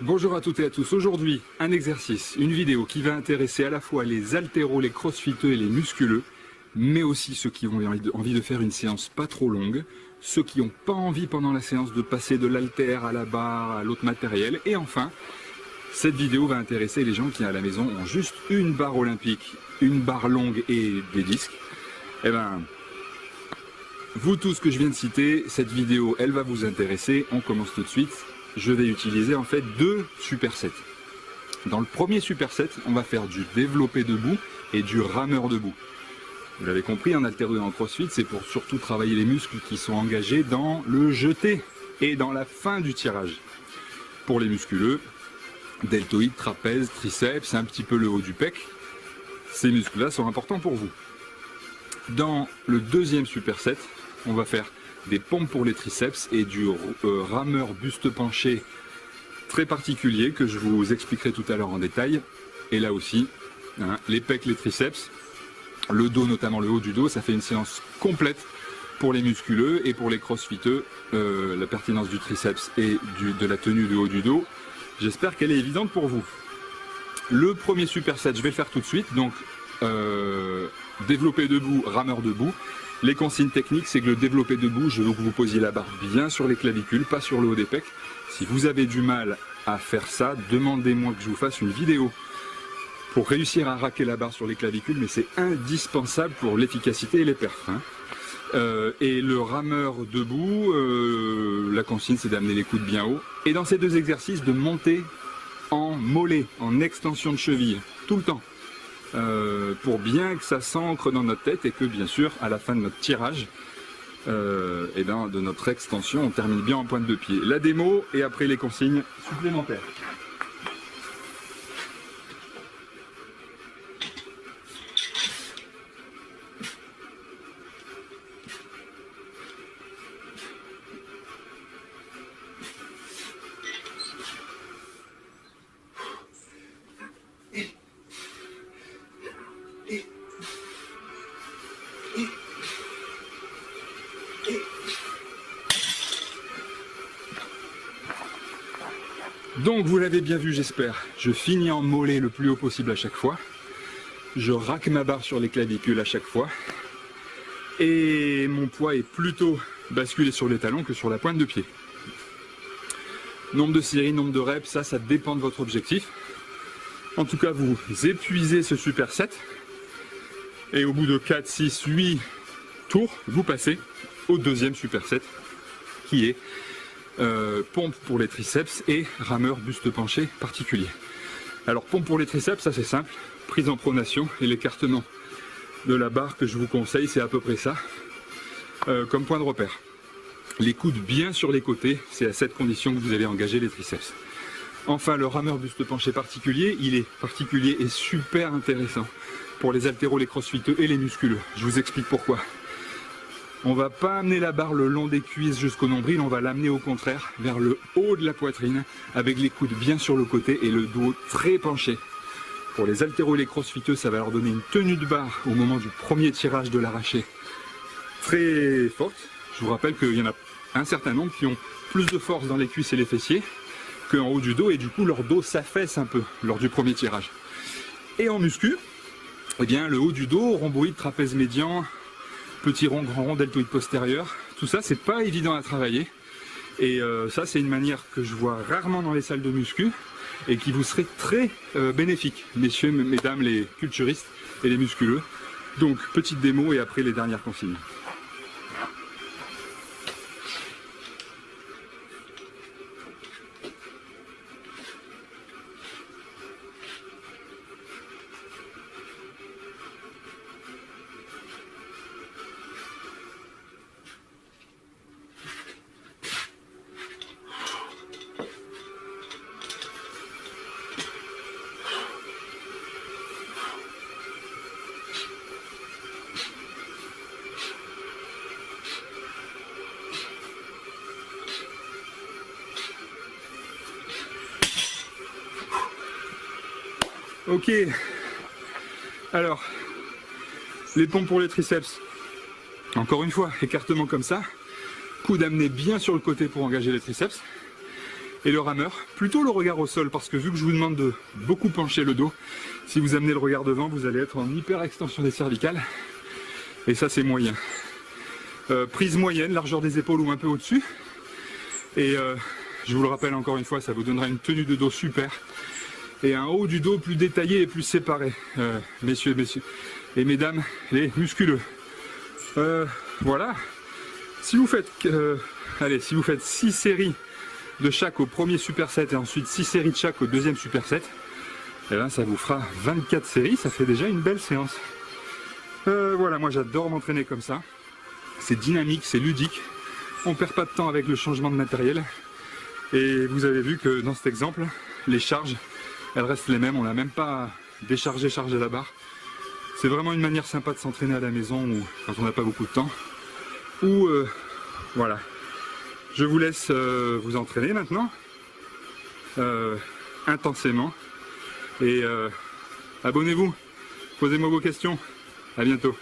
Bonjour à toutes et à tous. Aujourd'hui, un exercice, une vidéo qui va intéresser à la fois les haltéros, les crossfiteux et les musculeux, mais aussi ceux qui ont envie de faire une séance pas trop longue, ceux qui n'ont pas envie pendant la séance de passer de l'haltère à la barre, à l'autre matériel. Et enfin, cette vidéo va intéresser les gens qui à la maison ont juste une barre olympique, une barre longue et des disques. Eh ben, vous tous que je viens de citer, cette vidéo, elle va vous intéresser. On commence tout de suite. Je vais utiliser en fait deux supersets. Dans le premier superset, on va faire du développé debout et du rameur debout. Vous l'avez compris, en haltéro et en crossfit, c'est pour surtout travailler les muscles qui sont engagés dans le jeté et dans la fin du tirage. Pour les musculeux, deltoïdes, trapèze, triceps, un petit peu le haut du pec, ces muscles-là sont importants pour vous. Dans le deuxième superset, on va faire des pompes pour les triceps et du rameur buste penché très particulier que je vous expliquerai tout à l'heure en détail. Et là aussi, hein, les pecs, les triceps, le dos, notamment le haut du dos, ça fait une séance complète pour les musculeux et pour les crossfiteux. La pertinence du triceps et de la tenue du haut du dos, j'espère qu'elle est évidente pour vous. Le premier superset, je vais le faire tout de suite. Donc, développé debout, rameur debout. Les consignes techniques, c'est que le développé debout, je veux que vous posiez la barre bien sur les clavicules, pas sur le haut des pecs. Si vous avez du mal à faire ça, demandez-moi que je vous fasse une vidéo pour réussir à raquer la barre sur les clavicules, mais c'est indispensable pour l'efficacité et les perfs. Hein. Et le rameur debout, la consigne, c'est d'amener les coudes bien haut. Et dans ces deux exercices, de monter en mollet, en extension de cheville, tout le temps. Pour bien que ça s'ancre dans notre tête et que bien sûr à la fin de notre tirage et bien, de notre extension on termine bien en pointe de pied. La démo et après les consignes supplémentaires. Donc vous l'avez bien vu, j'espère, je finis en mollet le plus haut possible à chaque fois. Je raque ma barre sur les clavicules à chaque fois. Et mon poids est plutôt basculé sur les talons que sur la pointe de pied. Nombre de séries, nombre de reps, ça dépend de votre objectif. En tout cas, vous épuisez ce superset. Et au bout de 4, 6, 8 tours, vous passez au deuxième superset qui est pompe pour les triceps et rameur buste penché particulier. Alors pompe pour les triceps, ça c'est simple, prise en pronation et l'écartement de la barre que je vous conseille, c'est à peu près ça, comme point de repère. Les coudes bien sur les côtés, c'est à cette condition que vous allez engager les triceps. Enfin le rameur buste penché particulier, il est particulier et super intéressant pour les haltéros, les crossfiteux et les musculeux. Je vous explique pourquoi. On ne va pas amener la barre le long des cuisses jusqu'au nombril, on va l'amener au contraire vers le haut de la poitrine avec les coudes bien sur le côté et le dos très penché. Pour les haltéros et les crossfiteux, ça va leur donner une tenue de barre au moment du premier tirage de l'arraché très forte. Je vous rappelle qu'il y en a un certain nombre qui ont plus de force dans les cuisses et les fessiers qu'en haut du dos et du coup leur dos s'affaisse un peu lors du premier tirage. Et en muscu, eh bien, le haut du dos, rhomboïde, trapèze médian, petit rond, grand rond, deltoïde postérieur, tout ça c'est pas évident à travailler et ça c'est une manière que je vois rarement dans les salles de muscu et qui vous serait très bénéfique, messieurs, mesdames les culturistes et les musculeux. Donc petite démo et après les dernières consignes. Ok, alors, les pompes pour les triceps, encore une fois, écartement comme ça, coude amené bien sur le côté pour engager les triceps, Et le rameur, plutôt le regard au sol, parce que vu que je vous demande de beaucoup pencher le dos, si vous amenez le regard devant, vous allez être en hyper extension des cervicales. Et ça, c'est moyen. Prise moyenne, largeur des épaules ou un peu au-dessus. Et je vous le rappelle encore une fois, ça vous donnera une tenue de dos super. Et un haut du dos plus détaillé et plus séparé. Messieurs et mesdames, les musculeux. Voilà. Si vous faites, si vous faites 6 séries de chaque au premier superset et ensuite 6 séries de chaque au deuxième superset, et ben ça vous fera 24 séries, ça fait déjà une belle séance. Voilà, moi j'adore m'entraîner comme ça. C'est dynamique, c'est ludique. On perd pas de temps avec le changement de matériel. Et vous avez vu que dans cet exemple, les charges, elles restent les mêmes. On n'a même pas déchargé, chargé la barre. C'est vraiment une manière sympa de s'entraîner à la maison ou quand on n'a pas beaucoup de temps. Ou voilà. Je vous laisse vous entraîner maintenant, intensément, et abonnez-vous, posez-moi vos questions, à bientôt.